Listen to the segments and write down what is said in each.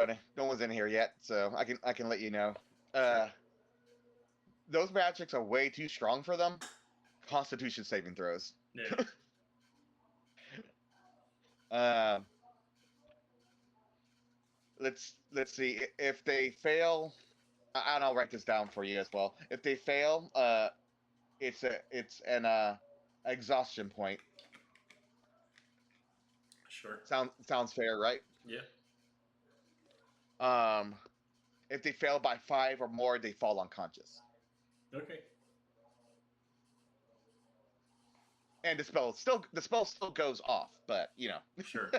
no one's in here yet, so I can let you know. Sure. Those magics are way too strong for them. Constitution saving throws. Yeah. Um, let's see if they fail. And I'll write this down for you as well. If they fail, it's an exhaustion point. Sure. Sounds fair, right? Yeah. If they fail by 5 or more, they fall unconscious. Okay. And the spell still goes off, but you know. Sure.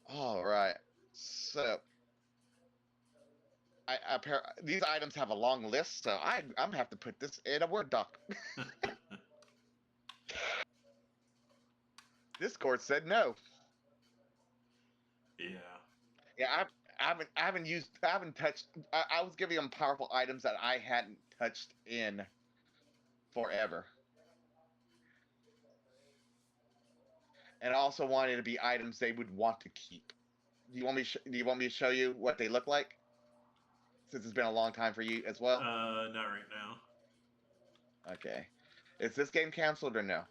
All right. So these items have a long list, so I'm gonna have to put this in a Word doc. Discord said no. Yeah. Yeah, I haven't touched. I was giving them powerful items that I hadn't touched in forever, and I also wanted to be items they would want to keep. Do you want me to show you what they look like? Since it's been a long time for you as well. Not right now. Okay, is this game canceled or no?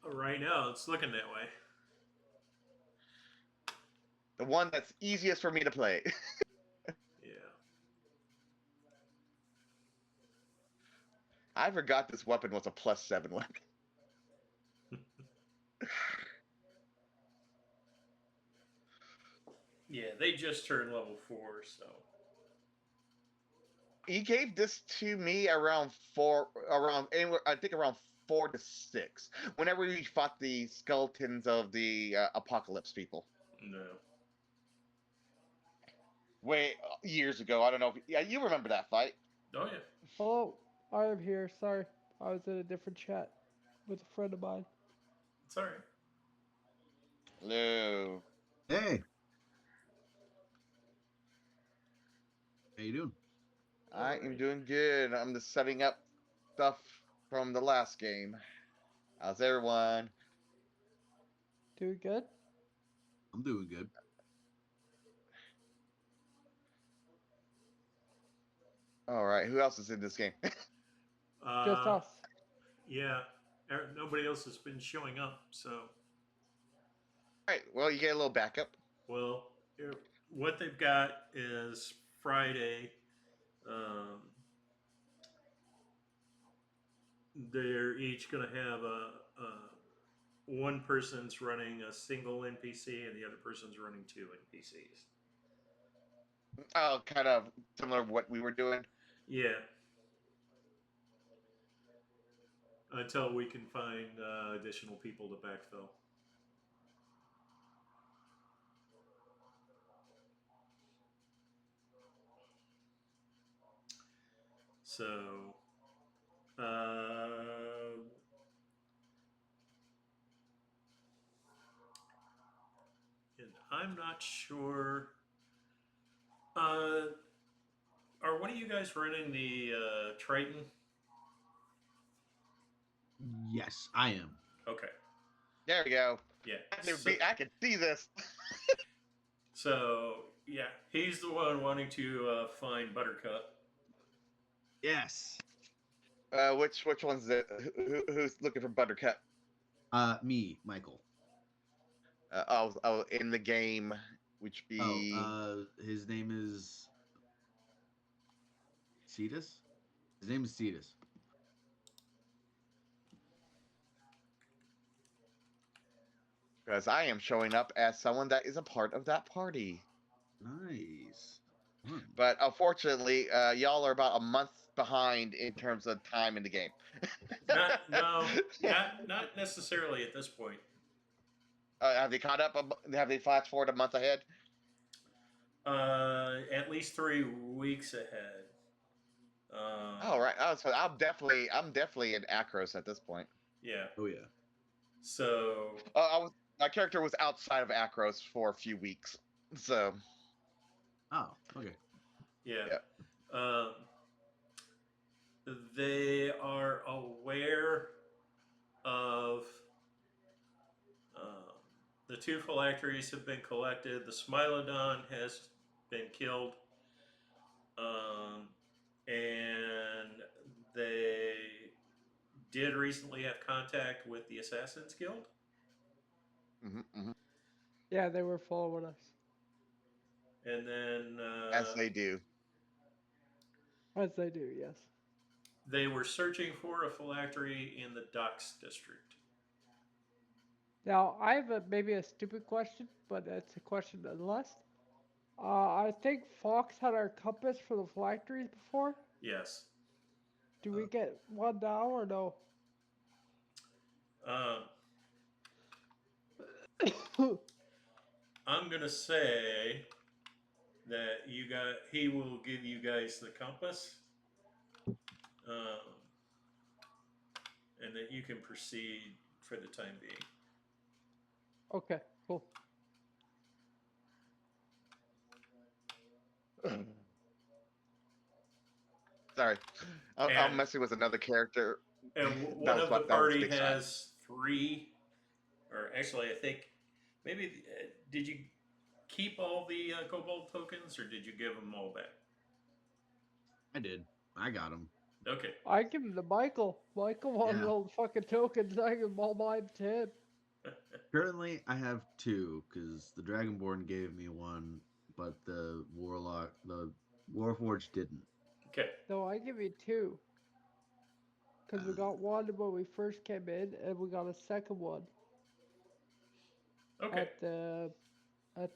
Right now, it's looking that way. The one that's easiest for me to play. Yeah. I forgot this weapon was a +7 weapon. Yeah, they just turned level 4, so. He gave this to me around anywhere, I think around 4 to 6. Whenever we fought the skeletons of the apocalypse people. No. Way years ago. I don't know. Yeah, you remember that fight? Oh, yeah. Hello, I am here. Sorry, I was in a different chat with a friend of mine. It's alright. Hello. Hey. How you doing? I am doing good. I'm just setting up stuff from the last game. How's everyone? Doing good? I'm doing good. All right. Who else is in this game? Just us. Yeah. Nobody else has been showing up, so. All right. Well, you get a little backup. Well, what they've got is Friday. They're each going to have one person's running a single NPC and the other person's running 2 NPCs. Oh, kind of similar to what we were doing. Yeah. Until we can find additional people to backfill. So, and I'm not sure. Are one of you guys running the Triton? Yes, I am. Okay. There we go. Yeah. I can see this. So yeah, he's the one wanting to find Buttercup. Yes. Which one's it? Who's looking for Buttercup? Me, Michael. In the game, which be His name is Cetus. His name is Cetus. because I am showing up as someone that is a part of that party. Nice. But unfortunately, y'all are about a month behind in terms of time in the game. Not necessarily at this point. Have they caught up? Have they flashed forward a month ahead? At least 3 weeks ahead. All right. So I'm definitely in Akros at this point. Yeah. Oh yeah. So my character was outside of Akros for a few weeks. So. Oh, okay. Yeah. They are aware of the the 2 phylacteries have been collected. The Smilodon has been killed. And they did recently have contact with the Assassin's Guild. Yeah, they were following us. And then... As they do. As they do, yes. They were searching for a phylactery in the Docks District. Now, I have maybe a stupid question, but it's a question nonetheless. I think Fox had our compass for the phylacteries before. Yes. Do we get one now or no? I'm gonna say that he will give you guys the compass, and that you can proceed for the time being. Okay, cool. Sorry, I'm messing with another character. And one of the party has 3, or actually, I think maybe did you keep all the Cobalt tokens, or did you give them all back? I did. I got them. Okay. I give him to Michael. Michael wanted all the fucking tokens. I give them all mine to him. Currently, I have 2 because the Dragonborn gave me 1, but the Warforged didn't. Okay. No, I give you 2. Because we got one when we first came in, and we got a second one. Okay. At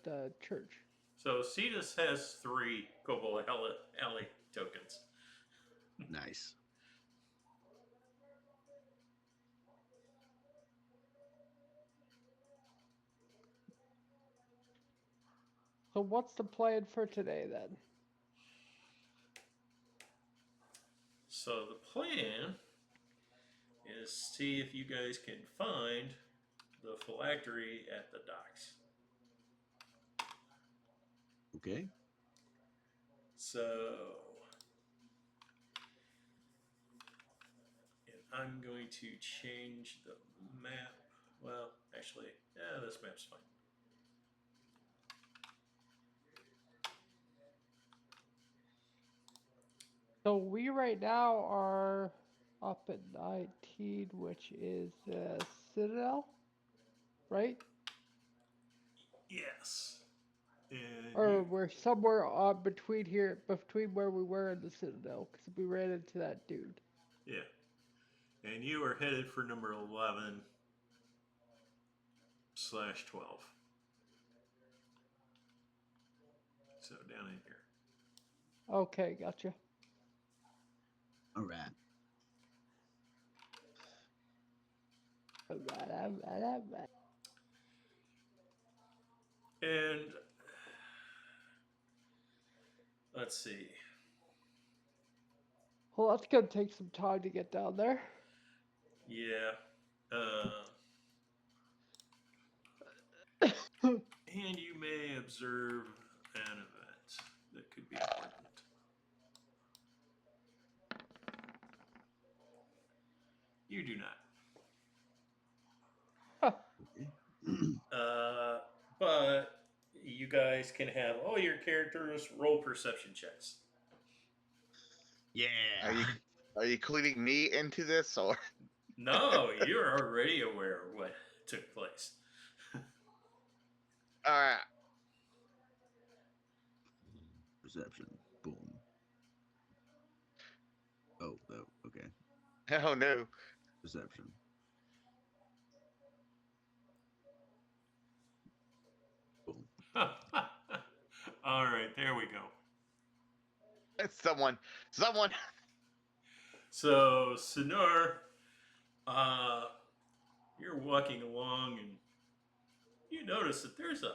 the church. So Cetus has 3 Cobalt Alley tokens. Nice. So what's the plan for today then? So the plan is see if you guys can find the phylactery at the docks. Okay. So, and I'm going to change the map. Well, actually, yeah, this map's fine. So we right now are up at 19, which is Citadel, right? Yes. And Or we're somewhere between here, between where we were and the Citadel, because we ran into that dude. Yeah. And you are headed for number 11/12. So down in here. Okay, gotcha. All right. And let's see. Well, that's gonna take some time to get down there. Yeah. And you may observe an event that could be important. You do not. But you guys can have all your characters roll perception checks. Yeah. Are you including me into this, or? No, you're already aware of what took place. All right. Perception. Boom. Oh, okay. Oh no. Perception. Boom. All right, there we go. It's someone. So, Sinor, you're walking along and you notice that there's a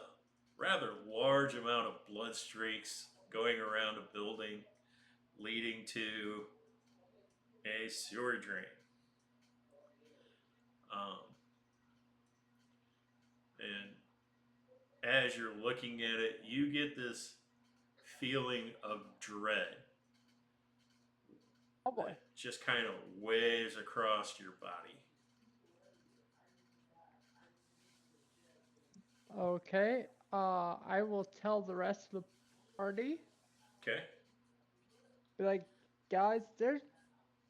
rather large amount of blood streaks going around a building leading to a sewer drain. And as you're looking at it, you get this feeling of dread. Oh boy. It just kind of waves across your body. Okay. I will tell the rest of the party. Okay. Be like, guys, there's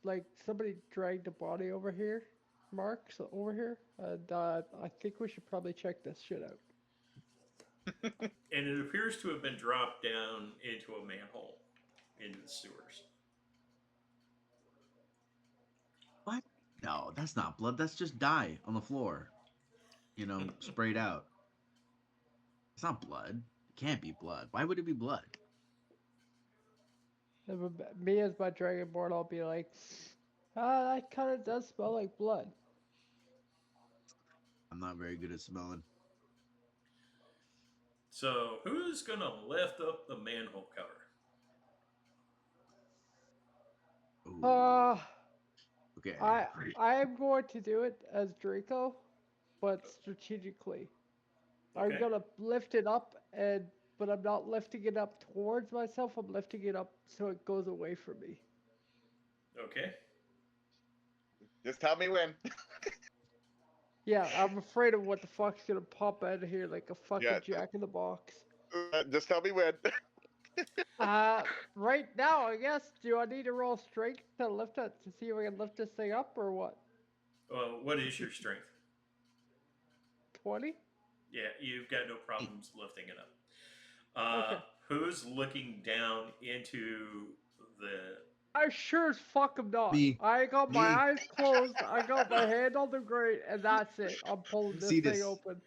like somebody dragged a body over here, Mark's over here, and I think we should probably check this shit out. And it appears to have been dropped down into a manhole, into the sewers. What? No, that's not blood. That's just dye on the floor. Sprayed out. It's not blood. It can't be blood. Why would it be blood? Me as my dragonborn, I'll be like, that kind of does smell like blood. I'm not very good at smelling. So, who's going to lift up the manhole cover? Ooh. Okay. I am going to do it as Draco, but strategically. I'm Okay. gonna lift it up, but I'm not lifting it up towards myself. I'm lifting it up so it goes away from me. Okay. Just tell me when. Yeah, I'm afraid of what the fuck's gonna pop out of here like a fucking Yeah. Jack in the Box. Just tell me when. Right now, I guess. Do I need to roll strength to lift it to see if I can lift this thing up or what? Well, what is your strength? 20? Yeah, you've got no problems lifting it up. Okay. Who's looking down into the? I sure as fuck am not. Me. I got my Me. eyes closed. I got my hand on the grate, and that's it. I'm pulling this thing open.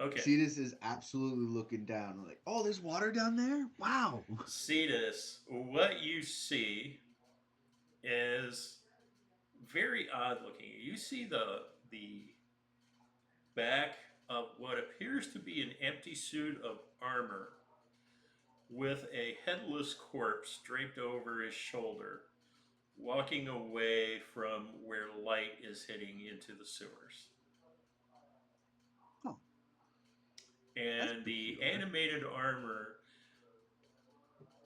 Okay. Cetus is absolutely looking down. Like, oh, there's water down there? Wow. Cetus, what you see is very odd looking. You see the back of what appears to be an empty suit of armor with a headless corpse draped over his shoulder, walking away from where light is hitting into the sewers. Oh. And the animated armor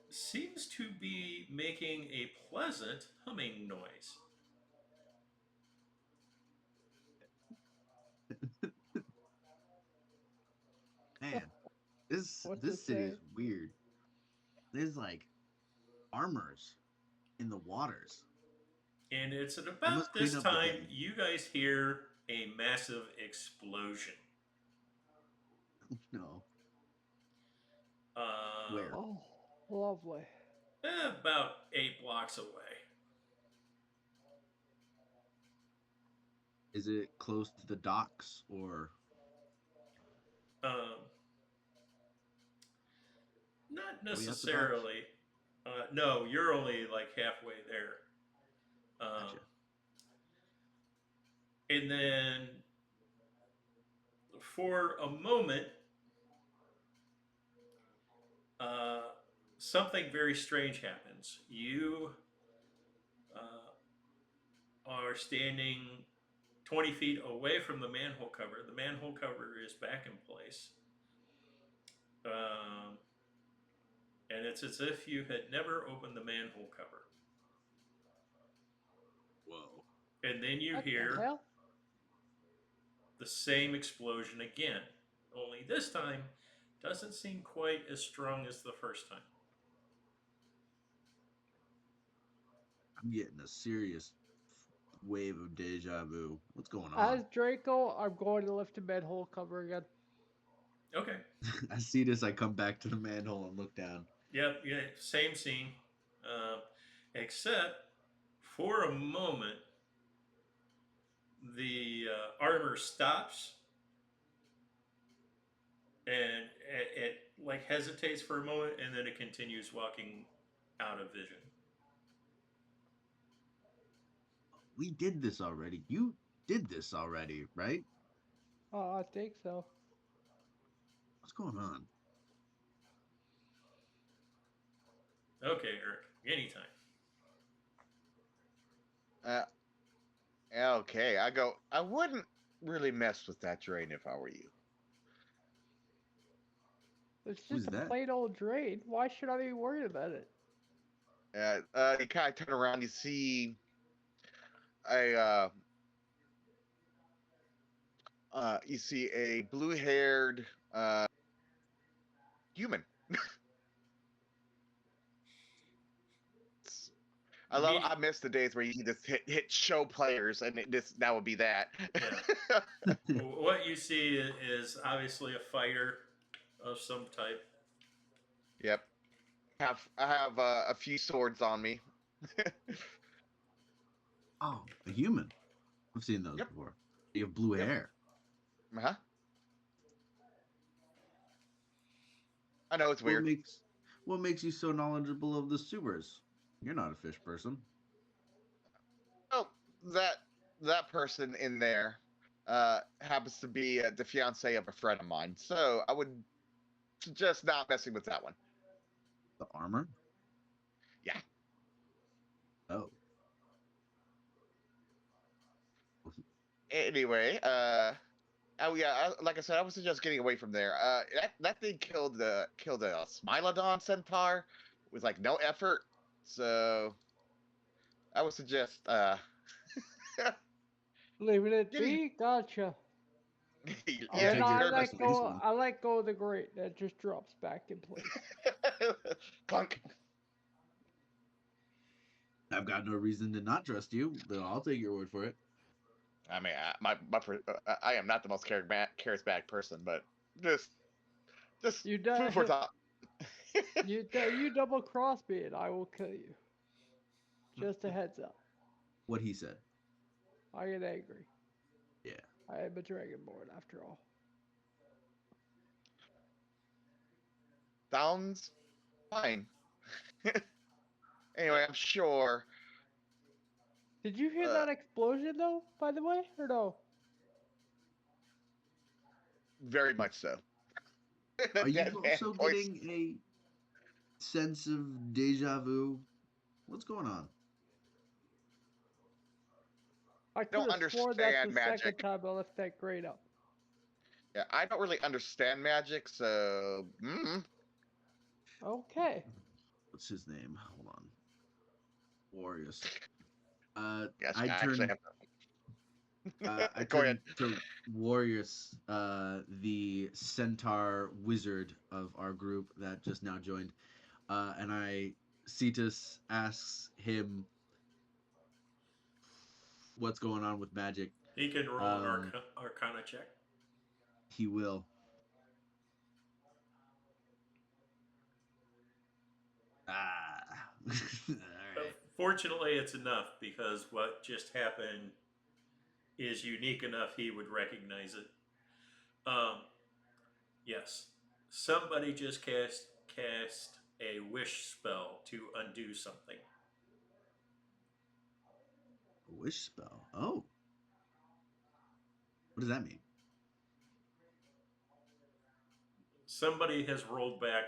seems to be making a pleasant humming noise. Man, this What's this it city say? is weird. There's like armors in the waters. And it's at They about must this clean up the time thing. you guys hear a massive explosion. No. Where? Oh, lovely. About 8 blocks away. Is it close to the docks or? Not Are we at the docks? necessarily. No, you're only like halfway there. Gotcha. And then for a moment, something very strange happens. You are standing 20 feet away from the manhole cover. The manhole cover is back in place. And it's as if you had never opened the manhole cover. Whoa. And then you What the hear hell? the same explosion again. Only this time doesn't seem quite as strong as the first time. I'm getting a serious wave of deja vu. What's going As on? Draco, I'm going to lift the manhole cover again. Okay. I see this. I come back to the manhole and look down. Yep, yeah, same scene. Except for a moment, the armor stops and it like hesitates for a moment and then it continues walking out of vision. We did this already. You did this already, right? I think so. What's going on? Okay, Eric, anytime. Okay, I wouldn't really mess with that drain if I were you. It's Who's just a that? plain old drain. Why should I be worried about it? You kind of turn around, you see a you see a blue-haired human. I miss the days where you just hit show players and that would be that. Yeah. What you see is obviously a fighter of some type. Yep. I have a few swords on me. Oh, a human. I've seen those Yep. before. You have blue Yep. hair. Uh-huh. I know it's weird. What makes you so knowledgeable of the sewers? You're not a fish person. Oh, that person in there happens to be the fiance of a friend of mine, so I would suggest not messing with that one. The armor? Yeah. Oh. Anyway, oh yeah, like I said, I would suggest getting away from there. That thing killed a Smilodon centaur with like no effort, so I would suggest Leaving it getting be? Gotcha. I'll yeah, And take your I advice let on this go. one. I let go of the grate. That just drops back in place. clunk. I've got no reason to not trust you, but I'll take your word for it. I mean, I am not the most charismatic person, but just You food for do, thought. you double cross me and I will kill you. Just a heads up. What he said. I get angry. Yeah. I am a dragonborn after all. Sounds fine. Anyway, I'm sure. Did you hear that explosion though, by the way, or no? Very much so. Are you Dead man also voice. getting a sense of deja vu? What's going on? I Don't could have sworn that's the understand second magic. time I left that grate up. Yeah, I don't really understand magic, so Okay. What's his name? Hold on. Warriors. yes, I I actually turned I Go ahead. turned to Warriors, the centaur wizard of our group that just now joined, and Cetus asks him what's going on with magic. He can roll an Um, Arcana check. he will. Ah. All right. Fortunately, it's enough because what just happened is unique enough he would recognize it. Yes, somebody just cast a wish spell to undo something. A wish spell. Oh. What does that mean? Somebody has rolled back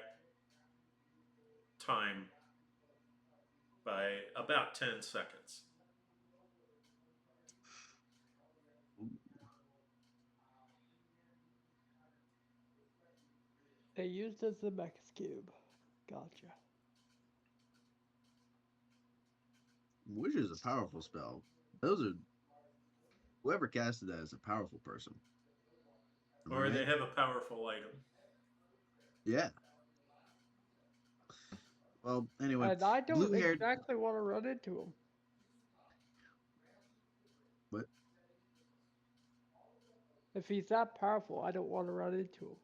time by about 10 seconds. Ooh. They used as the Mex cube. Gotcha. Wish is a powerful spell. Those are whoever casted that is a powerful person. Am I Or they right? have a powerful item. Yeah. Well, anyway, And I don't blue-haired. exactly want to run into him. What? If he's that powerful, I don't want to run into him.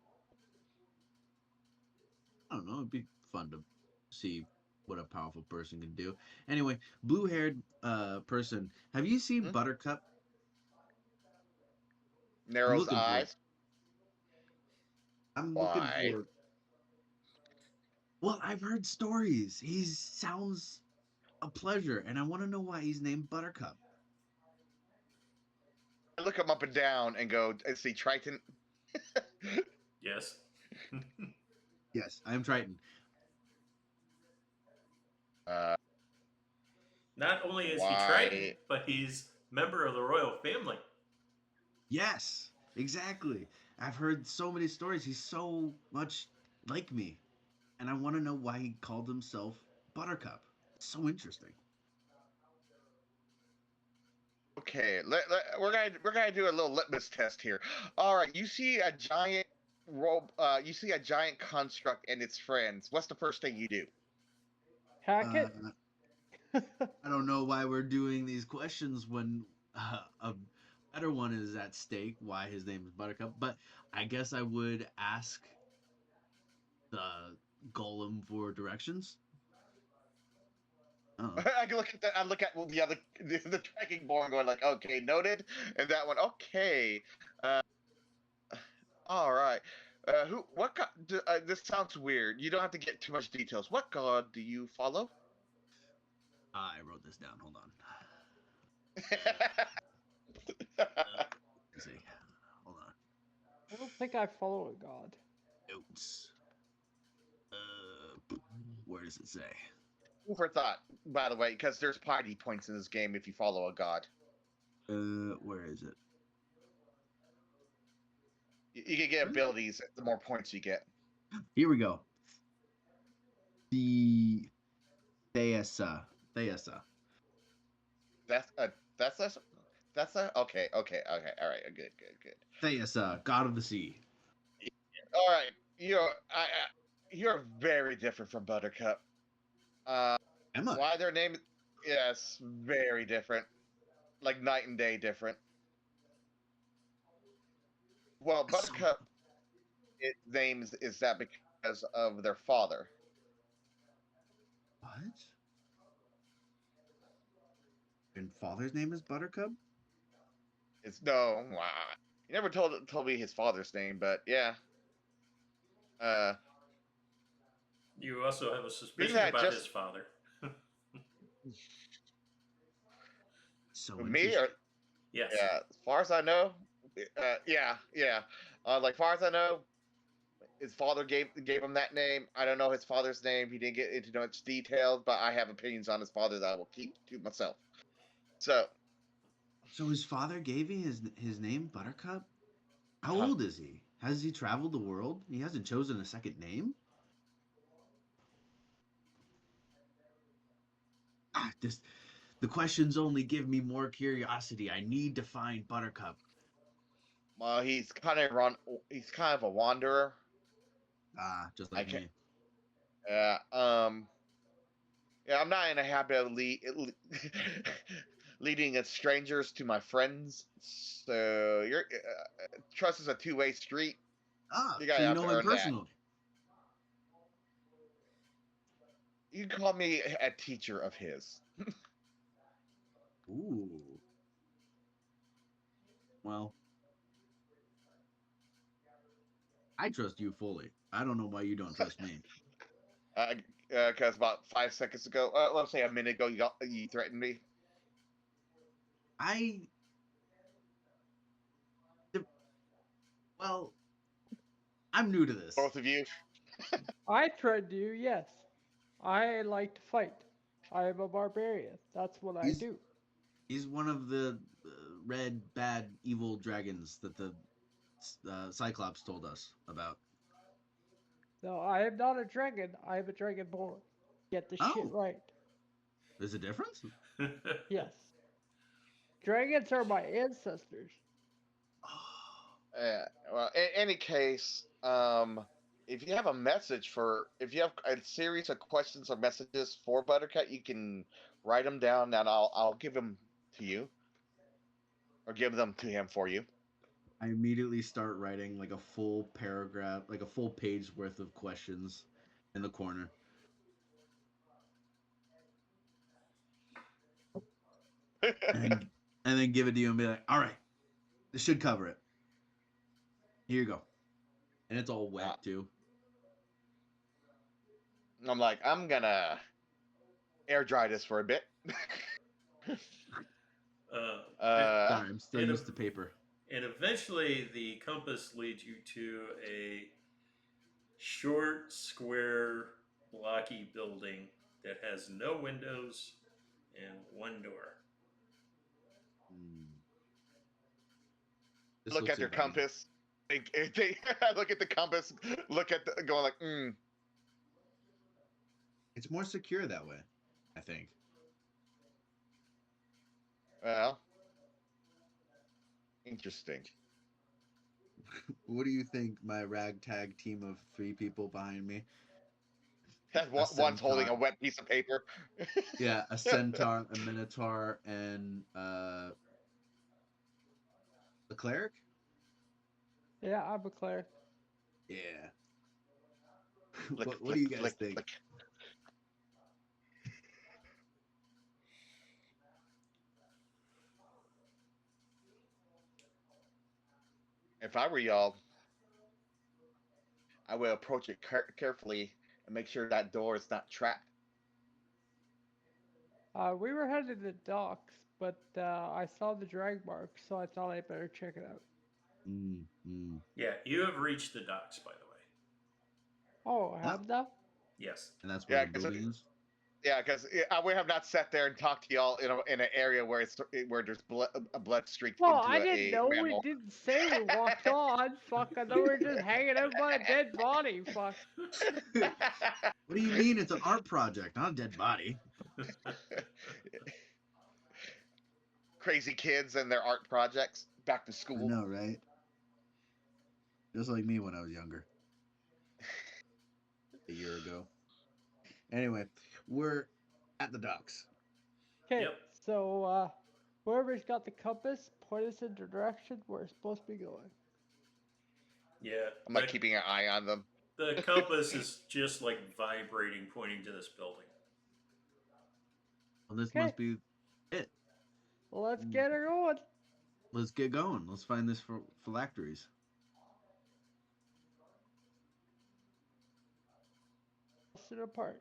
I don't know. It'd be fun to see what a powerful person can do. Anyway, blue-haired person. Have you seen Hmm? Buttercup? I'm Narrows looking for. eyes. I'm looking Why? for. Well, I've heard stories. He sounds a pleasure, and I want to know why he's named Buttercup. I look him up and down and go, "Is he Triton?" Yes. Yes, I am Triton. Uh, Not only is he Triton, why? but he's member of the royal family. Yes, exactly. I've heard so many stories. He's so much like me, and I want to know why he called himself Buttercup. So interesting. Okay, we're gonna do a little litmus test here. All right, you see a giant you see a giant construct and its friends. What's the first thing you do? Hack Uh, it. I don't know why we're doing these questions when a better one is at stake. Why his name is Buttercup? But I guess I would ask the golem for directions. Oh, I can look at that. I look at the other the tracking board, going like, okay, noted, and that one, okay. Uh, all right. Who? What god? This sounds weird. You don't have to get too much details. What god do you follow? I wrote this down. Hold on. Let's see. Hold on. I don't think I follow a god. Notes. Where does it say? Food for thought, by the way, because there's party points in this game if you follow a god. Where is it? You can get abilities the more points you get. Here we go. The Theasa. Theasa. That's a that's a okay. All right, good. Theasa, god of the sea. All right, you're very different from Buttercup. Am I? Why their name? Yes, very different, like night and day different. Well, Buttercup, its names is that because of their father. What? And father's name is Buttercup? It's no, wow. He never told me his father's name, but yeah. Uh, You also have a being suspicion that about just his father. So me or interesting. Yes. yeah, as far as I know, yeah. Like far as I know, his father gave him that name. I don't know his father's name. He didn't get into much details, but I have opinions on his father that I will keep to myself. So, So his father gave me his name, Buttercup? How huh, old is he? Has he traveled the world? He hasn't chosen a second name? Just the questions only give me more curiosity. I need to find Buttercup. well, he's kind of a wanderer. Just I like can't. me. Um. Yeah, I'm not in a habit of leading strangers to my friends. So trust is a two-way street. You So gotta you have to know him earn that. personally. You can call me a teacher of his. Ooh. Well, I trust you fully. I don't know why you don't trust me. Because about 5 seconds ago, let's say a minute ago, you threatened me. I well, I'm new to this. Both of you. I threatened you, yes. I like to fight. I am a barbarian. That's what I He's do. he's one of the red, bad, evil dragons that the Cyclops told us about. No, I am not a dragon. I am a dragonborn. Get the shit Oh, right. there's a difference? Yes. Dragons are my ancestors. Well, in any case, if you have if you have a series of questions or messages for Buttercut, you can write them down, and I'll give them to you, or give them to him for you. I immediately start writing like a full paragraph, like a full page worth of questions in the corner. And and then give it to you and be like, all right, this should cover it. Here you go. And it's all Uh, wet too. I'm like, I'm gonna air dry this for a bit. and, Sorry, I'm still and, used to paper. and eventually the compass leads you to a short, square, blocky building that has no windows and one door. This Look looks at your inviting. compass. Look at the compass. Look at the going like, It's more secure that way, I think. well, Interesting. What do you think, my ragtag team of 3 people behind me? That A one's holding a centaur. wet piece of paper. Yeah, a centaur, a minotaur, and a cleric? Yeah, I'm a cleric. Yeah. Flick, What do flick, you guys flick, think? flick. If I were y'all, I would approach it carefully and make sure that door is not trapped. We were headed to docks, but I saw the drag mark, so I thought I better check it out. Yeah, you have reached the docks, by the way. Oh, I have that? Yes. And that's where Yeah, the building is? yeah, because I would have not sat there and talked to y'all in an area where there's a blood streaked Well, into I didn't a know. We manhole. didn't say we walked on. Fuck, I thought we were just hanging out by a dead body. Fuck. What do you mean it's an art project, not a dead body? Crazy kids and their art projects. Back to I school. know, right? Just like me when I was younger. A year ago. Anyway, we're at the docks. Okay, Yep. so whoever's got the compass, point us in the direction we're supposed to be going. Yeah. I'm like keeping an eye on them. The compass is just like vibrating, pointing to this building. Well, this Okay. must be it. Let's get her going. Let's get going. Let's find this for phylacteries. Sit apart.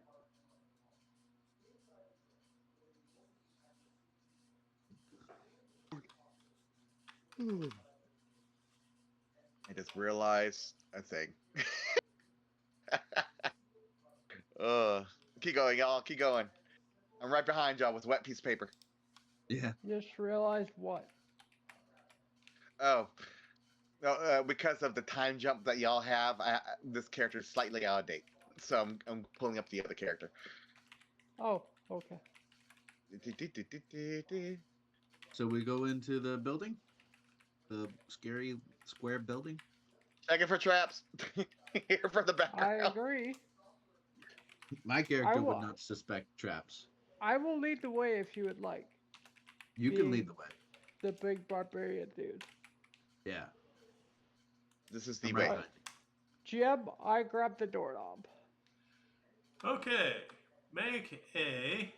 I just realized a thing. Keep going, y'all. Keep going. I'm right behind y'all with a wet piece of paper. Yeah. Just realized what? Oh, no, because of the time jump that y'all have, this character is slightly out of date. So I'm pulling up the other character. Oh, okay. So we go into the building? The scary square building? Checking for traps. Here from the I background. agree. My character would not suspect traps. I will lead the way if you would like. You can lead the way. The big barbarian dude. Yeah. This is the I'm way. right behind you. Jim, I grabbed the doorknob. Okay. Make a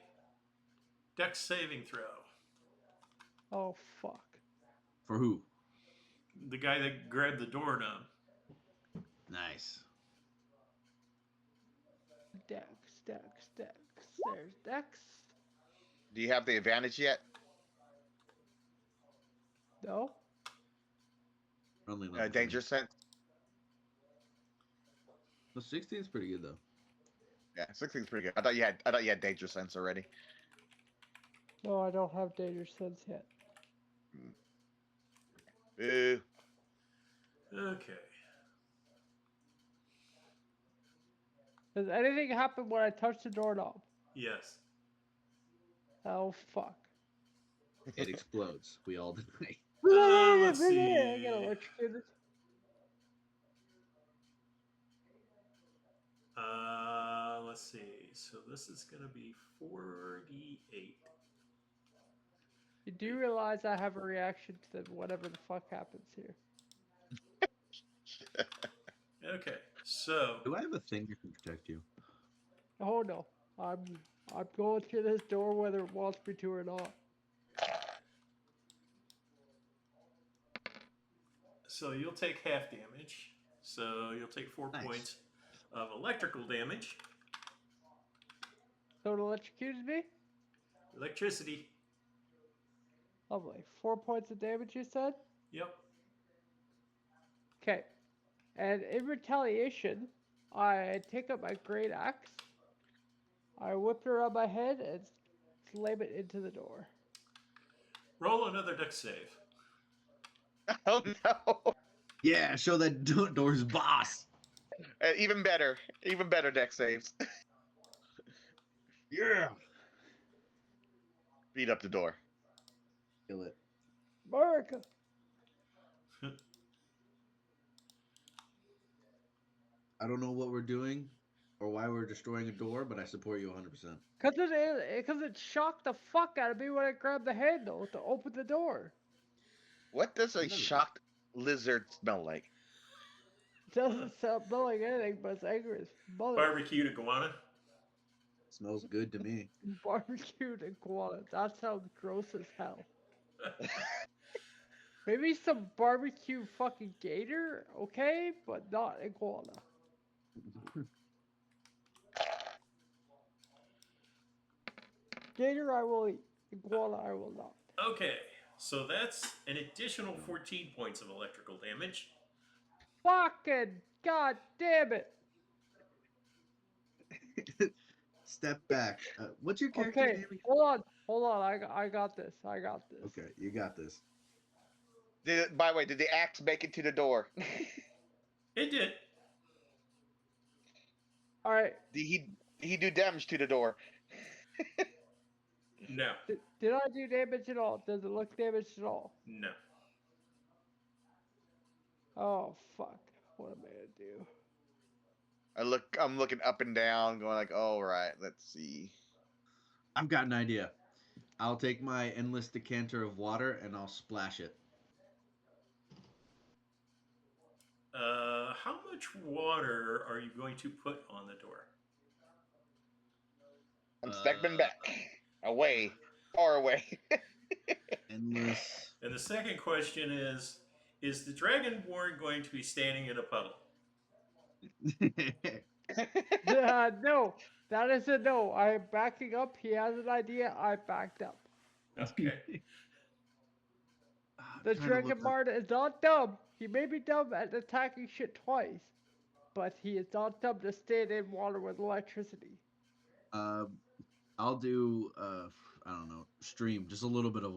dex saving throw. Oh, fuck. For who? The guy that grabbed the doorknob. Nice. Dex. There's Dex. Do you have the advantage yet? No? Only level Danger 3. sense? The 16 is pretty good though. Yeah, 16 is pretty good. I thought you had danger sense already. No, I don't have danger sense yet. Boo. Okay. Does anything happen when I touch the doorknob? Yes. Oh, fuck. It explodes. We all die. Let's I see. got electrocuted. Let's see. So this is going to be 48. You do realize I have a reaction to whatever the fuck happens here. Okay. So Do I have a thing that can protect you? Oh no, I'm going through this door whether it wants me to or not. So you'll take half damage. So you'll take 4 Nice. points of electrical damage. So it electrocuted me? Electricity. Lovely. 4 points of damage, you said? Yep. Okay. And in retaliation, I take up my great axe. I whip it around my head and slam it into the door. Roll another dex save. Oh no. Yeah, show that door's boss. Even better deck saves. Yeah. Beat up the door. Kill it. America! I don't know what we're doing or why we're destroying a door, but I support you 100%. Cause it shocked the fuck out of me when I grabbed the handle to open the door. What does a It doesn't- shocked lizard smell like? It doesn't smell like anything, but it's angry as mother. Barbecued iguana. Smells good to me. Barbecued iguana. That sounds gross as hell. Maybe some barbecue fucking gator, okay, but not iguana. Gator I will eat. Iguana I will not. Okay, so that's an additional 14 points of electrical damage. Fucking god damn it. Step back. What's your character Okay, name? Again? hold on. I got this. I got this. Okay, you got this. By the way, did the axe make it to the door? It did. All right. Did he do damage to the door? No. Did I do damage at all? Does it look damaged at all? No. Oh fuck! What am I gonna do? I'm looking up and down, going like, "All right, let's see." I've got an idea. I'll take my endless decanter of water and I'll splash it. How much water are you going to put on the door? I'm stepping back, away, far away. Endless. And the second question is the Dragonborn going to be standing in a puddle? No, that is a no. I am backing up. He has an idea. I backed up. Okay. The Dragonborn is not dumb. He may be dumb at attacking shit twice, but he is not dumb to stand in water with electricity. I'll do I don't know, stream, just a little bit of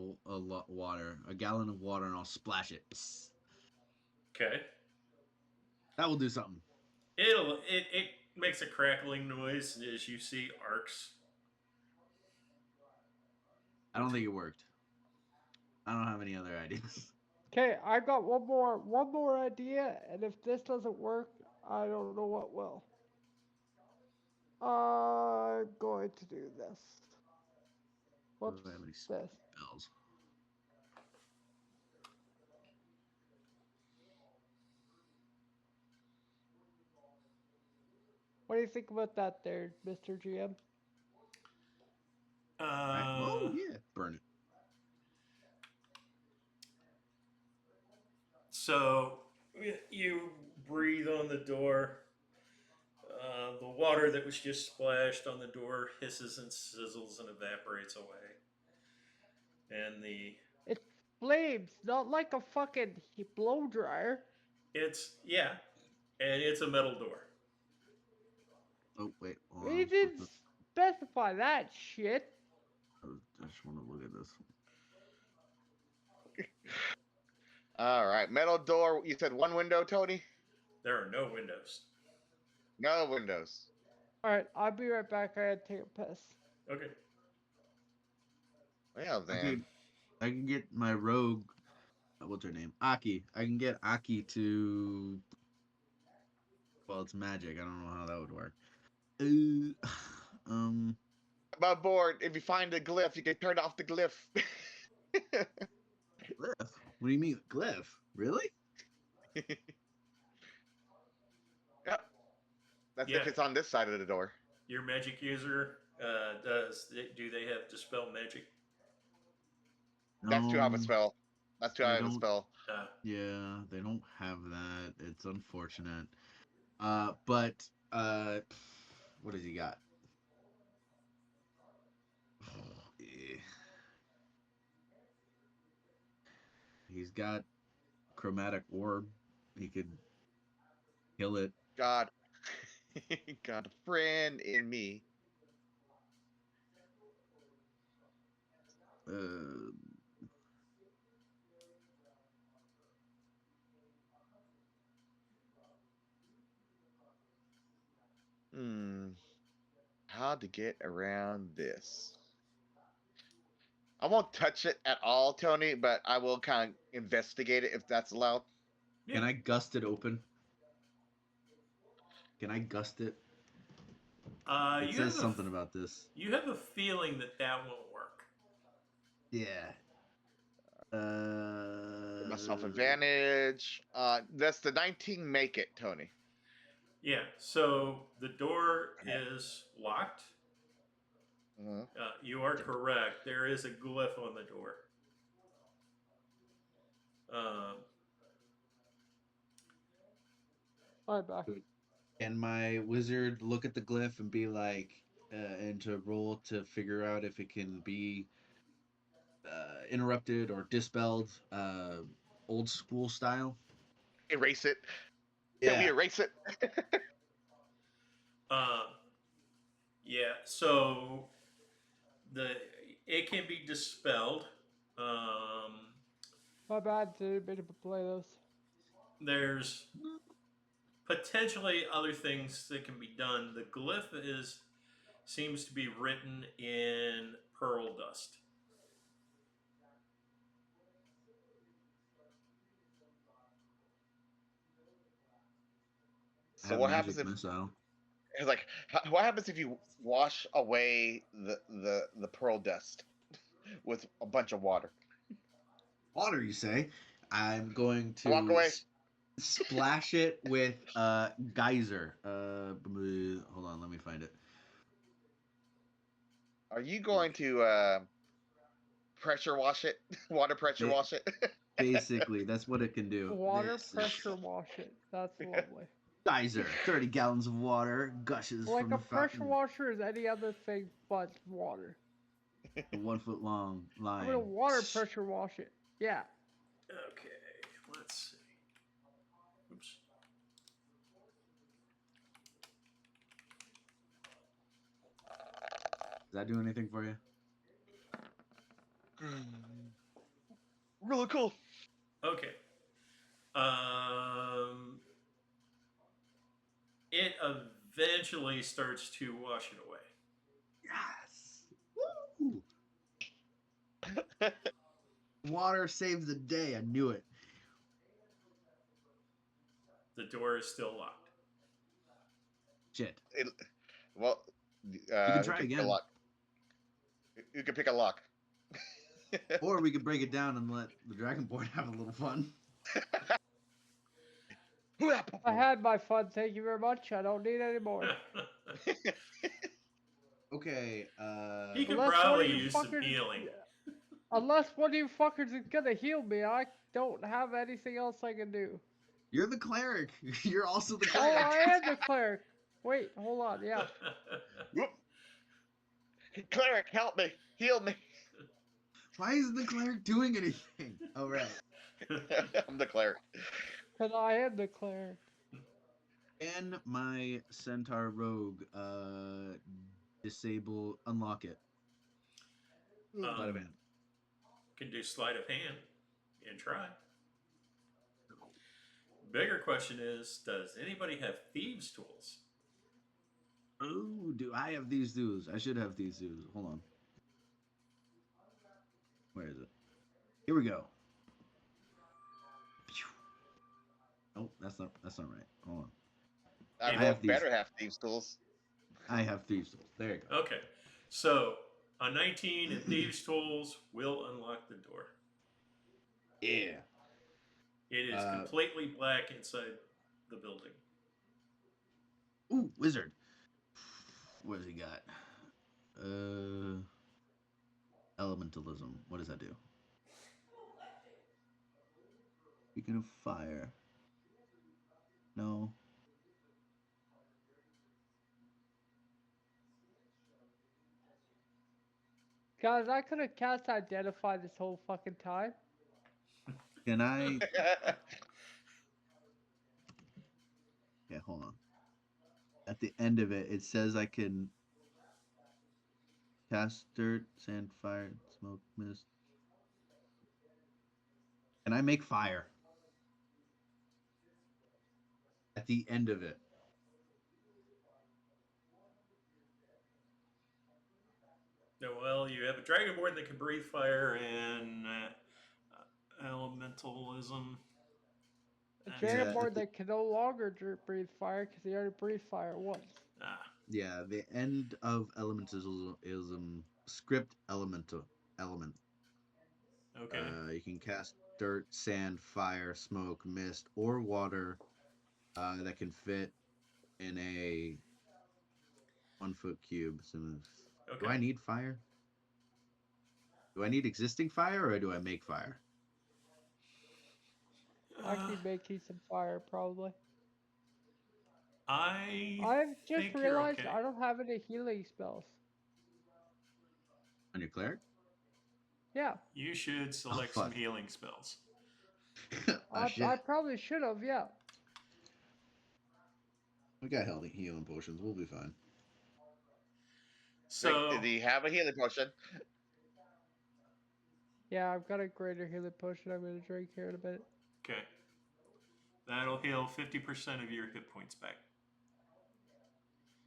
water, a gallon of water, and I'll splash it. Psst. Okay. That will do something. It makes a crackling noise as you see arcs. I don't think it worked. I don't have any other ideas. Okay, I got one more idea, and if this doesn't work, I don't know what will. I'm going to do this. What's Do I have any this? spells? What do you think about that there, Mr. GM? Oh yeah, burn it. So you breathe on the door. The water that was just splashed on the door hisses and sizzles and evaporates away. And It's flames, not like a fucking blow dryer. and it's a metal door. Oh wait, hold We on. didn't specify that shit. I just want to look at this. All right, metal door. You said one window, Tony? There are no windows. No windows. Alright, I'll be right back. I gotta take a piss. Okay. Well then, Okay, I can get my rogue. What's her name? Aki. I can get Aki to. Well, it's magic. I don't know how that would work. above board. If you find a glyph, you can turn off the glyph. Glyph. What do you mean glyph? Really? Yep. That's Yeah. if it's on this side of the door. Your magic user do they have dispel magic? That's too high of a No, spell. That's too I high of a don't- spell. Yeah, they don't have that. It's unfortunate. But what has he got? Eh. He's got chromatic orb. He could kill it. God, got a friend in me. How to get around this? I won't touch it at all, Tony, but I will kind of investigate it if that's allowed. Yeah. Can I gust it open? Can I gust it? It You says have something about this. you have a feeling that won't work. Yeah. Give myself advantage. That's the 19 make it, Tony. Yeah. So the door is locked. Mhm. You are correct. There is a glyph on the door. Um, I'm back. Can my wizard look at the glyph and be like, and to roll to figure out if it can be interrupted or dispelled, old school style? Erase it. Can we Yeah. erase it? uh, yeah. So the it can be dispelled. My bad, didn't mean to play those. There's potentially other things that can be done. The glyph seems to be written in pearl dust. I So have what happens magic if missile. it's like what happens if you wash away the pearl dust with a bunch of water? Water, you say? I'm going Walk to away. splash it with geyser. Hold on, let me find it. Are you going to pressure wash it? Water pressure Ba- wash it? Basically, that's what it can do. Water This pressure is wash it. That's lovely. geyser. 30 gallons of water gushes Like from a the pressure fountain. washer is any other thing but water. A 1 foot long line. I'm gonna water pressure wash it. Yeah. Okay, let's see. Oops. Does that do anything for you? Really cool. Okay. It eventually starts to wash it away. Yes. Woo! Water saves the day. I knew it. The door is still locked. Shit. Well, You can who try can pick a again. lock? Who can pick a lock? Or we could break it down and let the Dragonborn have a little fun. I had my fun, thank you very much. I don't need any more. Okay, He could Unless one of probably you use some fuckers- healing. Unless one of you fuckers is gonna heal me, I don't have anything else I can do. you're the cleric. You're also the Oh, cleric. I am the cleric. Wait, hold on, yeah. Whoop. Cleric, help me. Heal me. Why isn't the cleric doing anything? Oh, right. I'm the cleric. Cause I am the cleric. Can my centaur rogue unlock it? Sleight of hand. Can do sleight of hand and try. Bigger question is, does anybody have thieves' tools? Oh, do I have these dudes? I should have these dudes. Hold on. Where is it? Here we go. Oh, that's not right. Hold on. I have these. better have thieves tools. I have thieves tools. There you go. Okay, so a 19 in thieves' tools will unlock the door. Yeah. It is completely black inside the building. Ooh, wizard. What has he got? Elementalism. What does that do? Speaking of fire. No. Guys, I could have cast Identify this whole fucking time. Can I? Yeah, hold on. At the end of it, it says I can cast dirt, sand, fire, smoke, mist. Can I make fire? At the end of it. Well, you have a dragonborn that can breathe fire and elementalism. A That's Yeah, dragonborn that can no longer breathe fire because he already breathed fire once. yeah. The end of elementalism script element. Okay. You can cast dirt, sand, fire, smoke, mist, or water that can fit in a 1 foot cube. So, do Okay. I need fire? Do I need existing fire, or do I make fire? I can make you some fire, probably. I I've just think you're realized okay. I don't have any healing spells. On your cleric? Yeah, You should select some fuck. healing spells. Oh I shit. probably should have, yeah. We got healing potions. We'll be fine. Do So, you have a healing potion? Yeah, I've got a greater healing potion I'm going to drink here in a bit. okay. That'll heal 50% of your hit points back.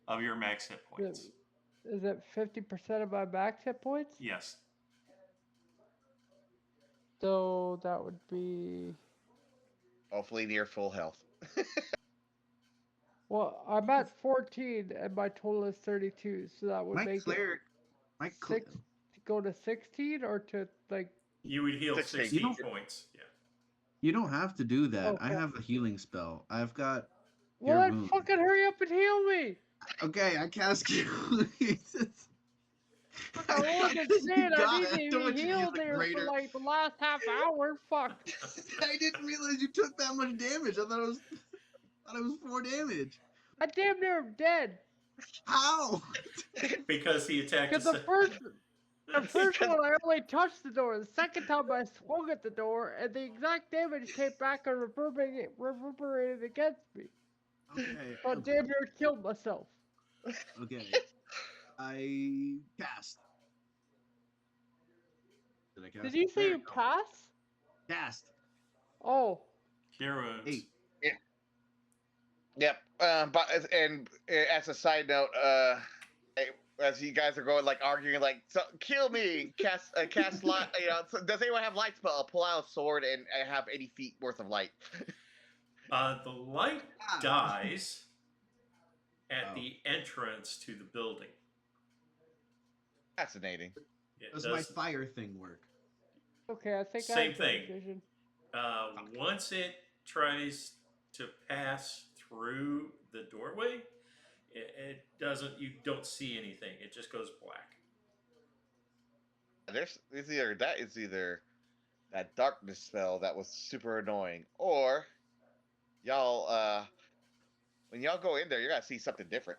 Of your max hit points. Is it 50% of my max hit points? Yes. So that would be... Hopefully near full health. Well, I'm at 14 and my total is 32, so that would My make cleric. My it 6 to go to 16 or to like... You would heal 16. 16 points. Yeah. You don't have to do that. I Okay. have a healing spell. I've got. Well, Cure then Wound. fucking hurry up and heal me! Okay, I cast Cure Wound. I rolled insane. I got need it. to I don't be want you to use healed the here for greater. like the last half hour. Fuck. I didn't realize you took that much damage. I thought it was 4 damage. I damn near am dead. How? Because he attacked Because us. the first one I only touched the door. The second time I swung at the door, and the exact damage came back and reverberated against me. Okay. So I damn near killed myself. Okay. I cast. Did I cast? Did you say There you we go. pass? Cast. Oh. Cure wounds. 8. Yep. But and as a side note, as you guys are going like arguing, like, so kill me, cast light. You know, so does anyone have light spell? I'll pull out a sword and I have 80 feet worth of light. The light dies at the entrance to the building. Fascinating. Does my fire thing work? Okay, I think I Same have thing. dark vision. Once it tries to pass through the doorway, it doesn't. You don't see anything. It just goes black. It's either that darkness spell that was super annoying, or y'all when y'all go in there, you're gonna see something different.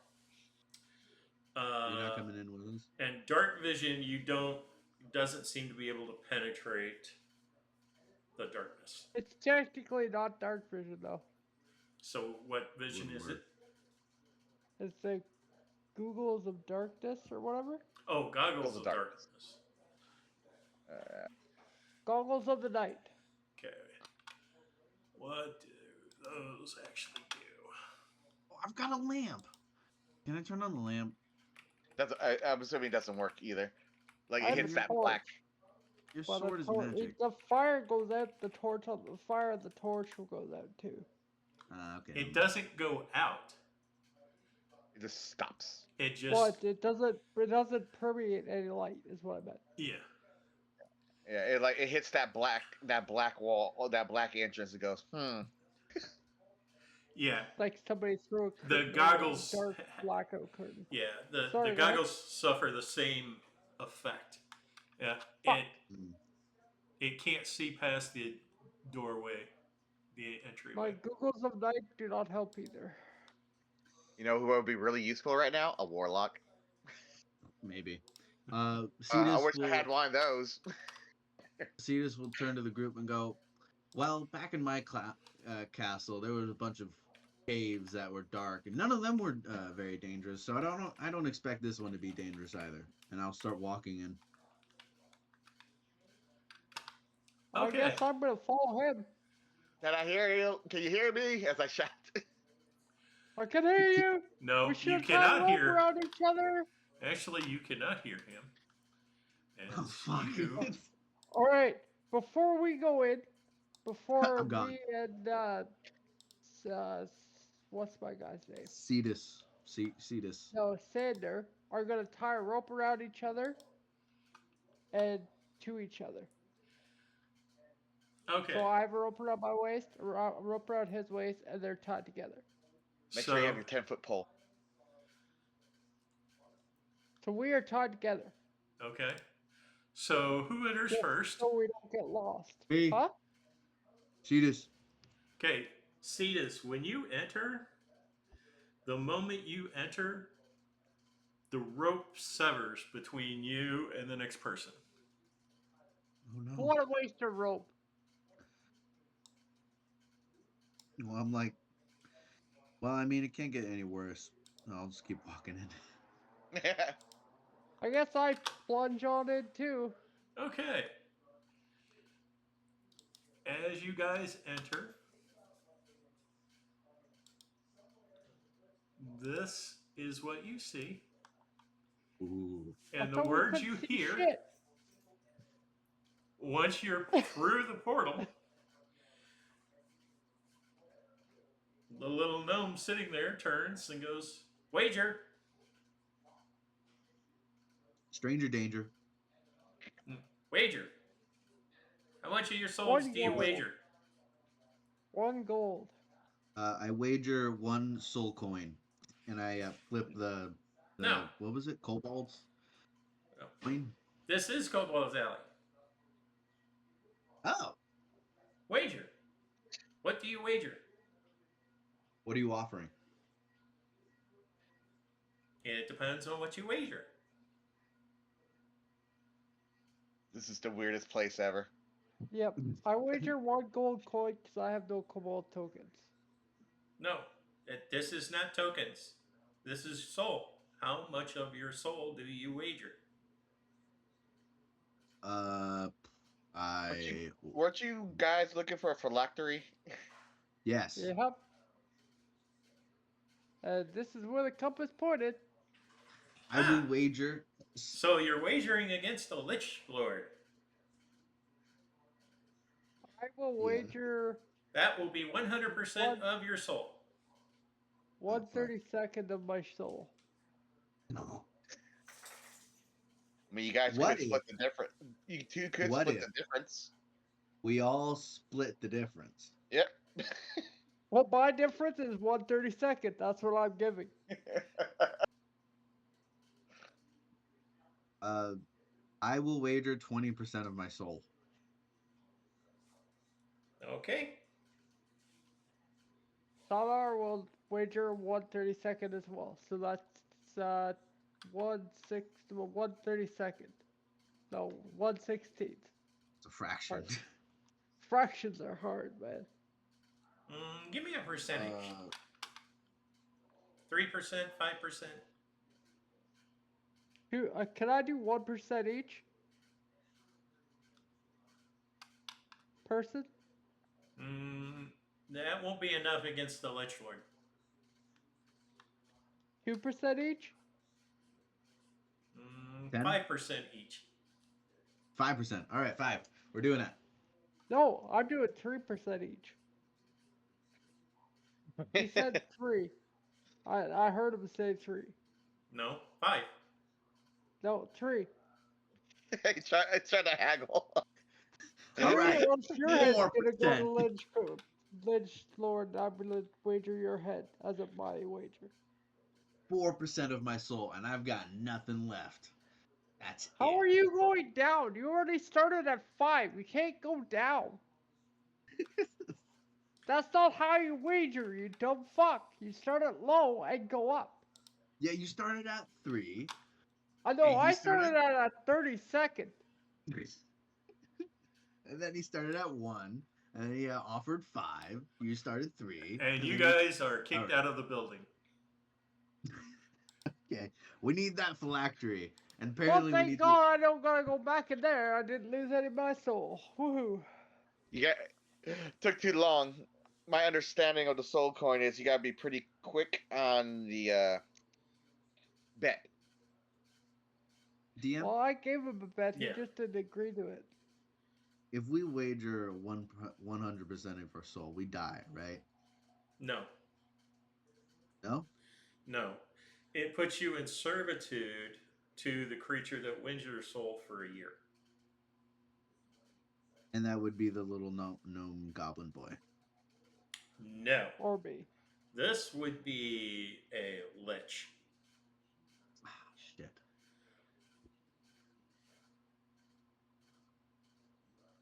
You're not coming in with us? And dark vision, doesn't seem to be able to penetrate the darkness. It's technically not dark vision though. So what vision is it? It's the Googles of darkness or whatever. Oh, goggles of darkness. Goggles of the night. Okay. What do those actually do? Oh, I've got a lamp. Can I turn on the lamp? I'm assuming it doesn't work either. Like it hits that torch. black. Your Well, sword is magic. the fire goes out. The torch on the fire of the torch will go out too. Okay. It doesn't go out. It just stops. It just. But it doesn't permeate any light. Is what I meant. Yeah. Yeah, it hits that black wall, or that black entrance. It goes, Yeah. Like somebody threw The goggles. dark blackout curtain. Yeah. The Sorry, goggles suffer the same effect. Yeah. Fuck. It can't see past the doorway, the entryway. My Googles of night do not help either. You know who would be really useful right now? A warlock. Maybe. I Cetus wish I had one of those. Cetus will turn to the group and go, well, back in my castle, there was a bunch of caves that were dark, and none of them were very dangerous, so I don't expect this one to be dangerous either. And I'll start walking in. Okay. I guess I'm gonna follow him. Can I hear you? Can you hear me as I shout? I can hear you. No, We you should cannot hear. around each other. Actually, you cannot hear him. And Oh, fuck. you All right. Before we go in, before I'm gone. me and what's my guy's name? Cetus. No, Sander are gonna tie a rope around each other and to each other. Okay. So I have a rope around my waist, a rope around his waist, and they're tied together. Make sure you So have your 10-foot pole. So we are tied together. okay. So who enters Just first? so we don't get lost. Me. Huh? Cetus. Okay, Cetus, when you enter, the moment you enter, the rope severs between you and the next person. Oh no. What a waste of rope. Well, I'm like, well, I mean, it can't get any worse. I'll just keep walking in. I guess I plunge on it too. Okay. As you guys enter, this is what you see. Ooh. And I the thought we words couldn't you see hear shit. once you're through the portal, the little gnome sitting there turns and goes, "Wager." Stranger danger. Wager. How much of your souls do you gold. wager? 1 gold. I wager 1 soul coin, and I flip the No. what was it? Kobolds No. coin. This is Kobold's Alley. Oh. Wager. What do you wager? What are you offering? It depends on what you wager. This is the weirdest place ever. Yep. I wager 1 gold coin because I have no kobold tokens. No, this is not tokens. This is soul. How much of your soul do you wager? Weren't you guys looking for a phylactery? Yes. Yep. This is where the compass pointed. I will wager. So you're wagering against the Lich Lord. I will wager That will be 100% of your soul. 1/32 of my soul. No. I mean, you guys What could split the difference. You two could What split if? the difference. We all split the difference. Yep. Well, my difference is 1/32. That's what I'm giving. I will wager 20% of my soul. Okay. Salar will wager 1/32 as well. So that's 1/32. No, 1/16. It's a fraction. Fractions are hard, man. Give me a percentage. 3%, 5%. Can I do 1% each? Person? That won't be enough against the Lich Lord. 2% each? 5% each. 5%. All right, 5. We're doing that. No, I'm doing 3% each. He said 3. I heard him say 3. No, 5. No, 3. He's trying to haggle. All right. Else your head's gonna go 4%. to Lich Lord. I'm gonna wager your head as a money wager. 4% of my soul, and I've got nothing left. That's How it. are you going down? You already started at 5. You can't go down. That's not how you wager, you dumb fuck. You start at low and go up. Yeah, you started at 3. I know, And he I started at a 32nd. And then he started at 1. And he offered 5. You started 3. And you then guys are kicked out of the building. Okay. We need that phylactery. And Well, apparently we thank need God I don't gotta go back in there. I didn't lose any of my soul. Woohoo. Took too long. My understanding of the soul coin is you gotta be pretty quick on the bet. DM. Well, I gave him a bet. He Yeah. just didn't agree to it. if we wager 100% of our soul, we die, right? No, No, no. It puts you in servitude to the creature that wins your soul for a year. and that would be the little gnome goblin boy. No. Or me. This would be a lich. Ah, shit.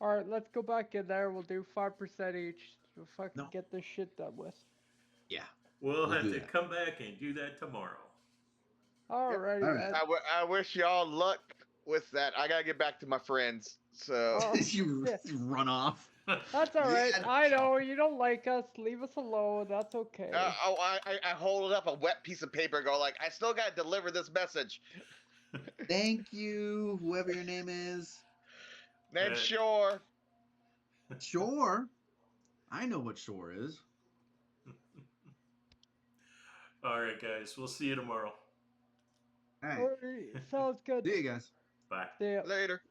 Alright, let's go back in there. We'll do 5% each to fucking No. get this shit done with. Yeah. We'll have do to that. come back and do that tomorrow. Alrighty, All right. I wish y'all luck with that. I gotta get back to my friends. So Oh, you yeah. run off. That's alright. Yeah. I know you don't like us. Leave us alone. That's okay. I hold up a wet piece of paper, and go like, I still gotta deliver this message. Thank you, whoever your name is. Name Shore. Shore. I know what shore is. All right, guys. We'll see you tomorrow. All right. Alright, sounds good. See you guys. Bye. See ya. Later.